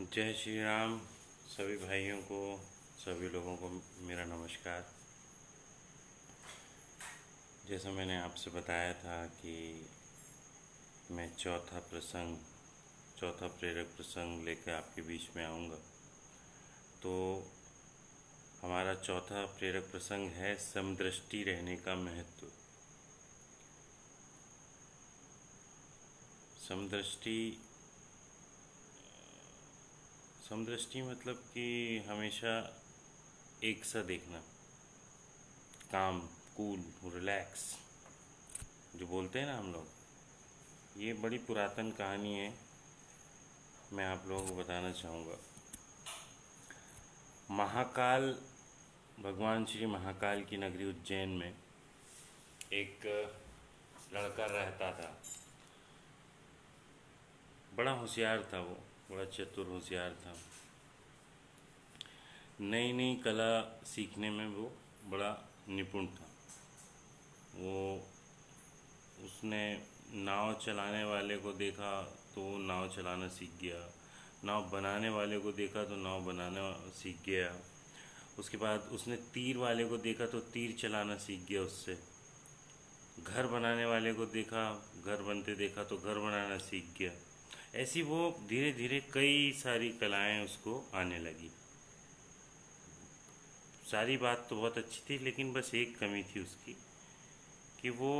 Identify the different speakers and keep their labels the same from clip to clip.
Speaker 1: जय श्री राम। सभी भाइयों को, सभी लोगों को मेरा नमस्कार। जैसा मैंने आपसे बताया था कि मैं चौथा प्रेरक प्रसंग लेकर आपके बीच में आऊँगा। तो हमारा चौथा प्रेरक प्रसंग है समदृष्टि रहने का महत्व। समदृष्टि समदृष्टि मतलब कि हमेशा एक सा देखना, काम, कूल, रिलैक्स जो बोलते हैं ना हम लोग। ये बड़ी पुरातन कहानी है, मैं आप लोगों को बताना चाहूँगा। महाकाल, भगवान श्री महाकाल की नगरी उज्जैन में एक लड़का रहता था। बड़ा होशियार था वो, बड़ा चतुर होशियार था। नई नई कला सीखने में वो बड़ा निपुण था। वो उसने नाव चलाने वाले को देखा तो वो नाव चलाना सीख गया। नाव बनाने वाले को देखा तो नाव बनाना सीख गया। उसके बाद उसने तीर वाले को देखा तो तीर चलाना सीख गया उससे। घर बनाने वाले को देखा, घर बनते देखा तो घर बनाना सीख गया। ऐसी वो धीरे धीरे कई सारी कलाएं उसको आने लगी। सारी बात तो बहुत अच्छी थी, लेकिन बस एक कमी थी उसकी कि वो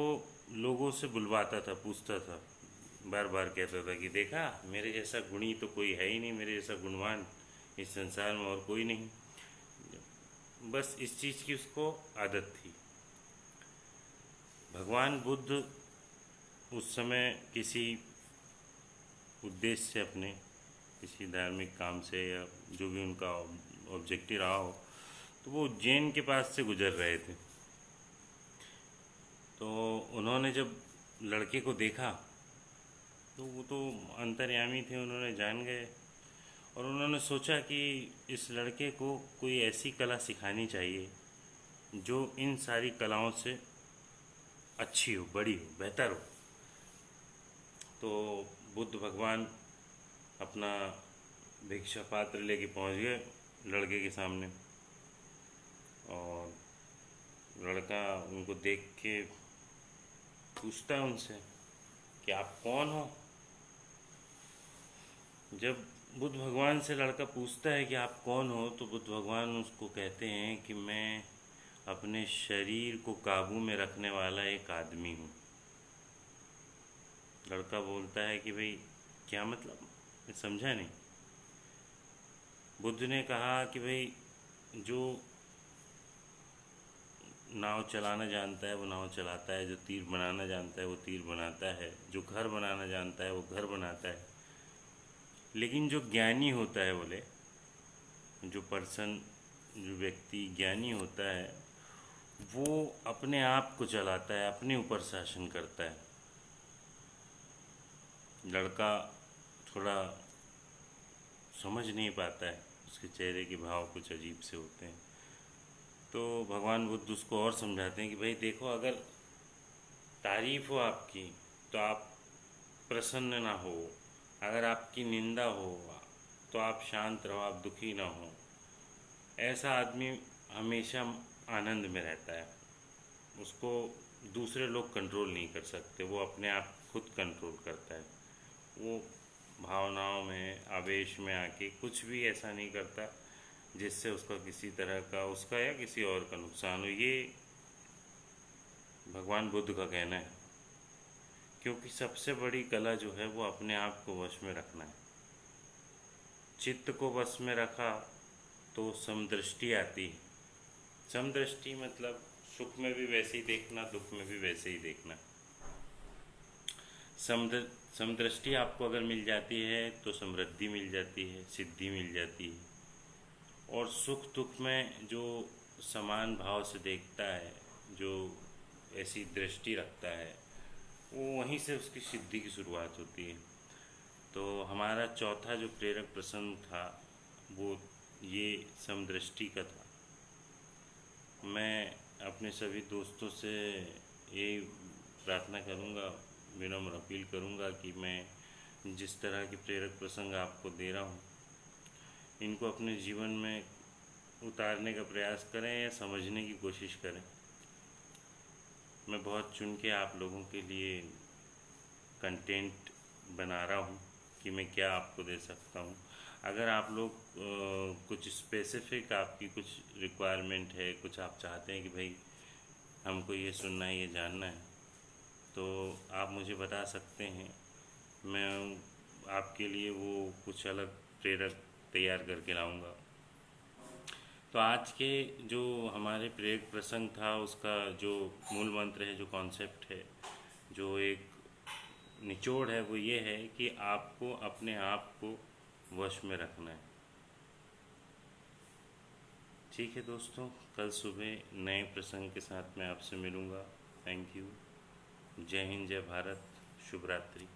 Speaker 1: लोगों से बुलवाता था, पूछता था, बार बार कहता था कि देखा, मेरे जैसा गुणी तो कोई है ही नहीं, मेरे जैसा गुणवान इस संसार में और कोई नहीं। बस इस चीज़ की उसको आदत थी। भगवान बुद्ध उस समय किसी उद्देश्य से, अपने किसी धार्मिक काम से या जो भी उनका ऑब्जेक्टिव रहा हो, तो वो उज्जैन के पास से गुजर रहे थे। तो उन्होंने जब लड़के को देखा तो वो तो अंतर्यामी थे, उन्होंने जान गए और उन्होंने सोचा कि इस लड़के को कोई ऐसी कला सिखानी चाहिए जो इन सारी कलाओं से अच्छी हो, बड़ी हो, बेहतर हो। तो बुद्ध भगवान अपना भिक्षा पात्र लेके पहुंच गए लड़के के सामने। और लड़का उनको देख के पूछता है उनसे कि आप कौन हो। जब बुद्ध भगवान से लड़का पूछता है कि आप कौन हो, तो बुद्ध भगवान उसको कहते हैं कि मैं अपने शरीर को काबू में रखने वाला एक आदमी हूँ। लड़का बोलता है कि भाई क्या मतलब, मैं समझा नहीं। बुद्ध ने कहा कि भाई जो नाव चलाना जानता है वो नाव चलाता है, जो तीर बनाना जानता है वो तीर बनाता है, जो घर बनाना जानता है वो घर बनाता है। लेकिन जो ज्ञानी होता है, बोले, जो व्यक्ति ज्ञानी होता है वो अपने आप को चलाता है, अपने ऊपर शासन करता है। लड़का थोड़ा समझ नहीं पाता है, उसके चेहरे के भाव कुछ अजीब से होते हैं। तो भगवान बुद्ध उसको और समझाते हैं कि भाई देखो, अगर तारीफ हो आपकी तो आप प्रसन्न ना हो, अगर आपकी निंदा हो तो आप शांत रहो, आप दुखी ना हो। ऐसा आदमी हमेशा आनंद में रहता है, उसको दूसरे लोग कंट्रोल नहीं कर सकते, वो अपने आप खुद कंट्रोल करता है। वो भावनाओं में, आवेश में आके कुछ भी ऐसा नहीं करता जिससे उसका किसी तरह का, उसका या किसी और का नुकसान हो। ये भगवान बुद्ध का कहना है। क्योंकि सबसे बड़ी कला जो है वो अपने आप को वश में रखना है। चित्त को वश में रखा तो समदृष्टि आती है। समदृष्टि मतलब सुख में भी वैसे ही देखना, दुख में भी वैसे ही देखना। समदृष्टि आपको अगर मिल जाती है तो समृद्धि मिल जाती है, सिद्धि मिल जाती है। और सुख दुख में जो समान भाव से देखता है, जो ऐसी दृष्टि रखता है, वो वहीं से उसकी सिद्धि की शुरुआत होती है। तो हमारा चौथा जो प्रेरक प्रसंग था वो ये समदृष्टि का था। मैं अपने सभी दोस्तों से यही प्रार्थना करूँगा, विनम्र अपील करूँगा कि मैं जिस तरह के प्रेरक प्रसंग आपको दे रहा हूँ इनको अपने जीवन में उतारने का प्रयास करें या समझने की कोशिश करें। मैं बहुत चुन के आप लोगों के लिए कंटेंट बना रहा हूँ कि मैं क्या आपको दे सकता हूँ। अगर आप लोग कुछ स्पेसिफिक आपकी कुछ रिक्वायरमेंट है, कुछ आप चाहते हैं कि भाई हमको ये सुनना है, ये जानना है, तो आप मुझे बता सकते हैं। मैं आपके लिए वो कुछ अलग प्रेरक तैयार करके लाऊंगा। तो आज के जो हमारे प्रेरक प्रसंग था, उसका जो मूल मंत्र है, जो कॉन्सेप्ट है, जो एक निचोड़ है, वो ये है कि आपको अपने आप को वश में रखना है। ठीक है दोस्तों, कल सुबह नए प्रसंग के साथ मैं आपसे मिलूँगा। Thank you. जय हिंद, जय भारत, शुभ रात्रि।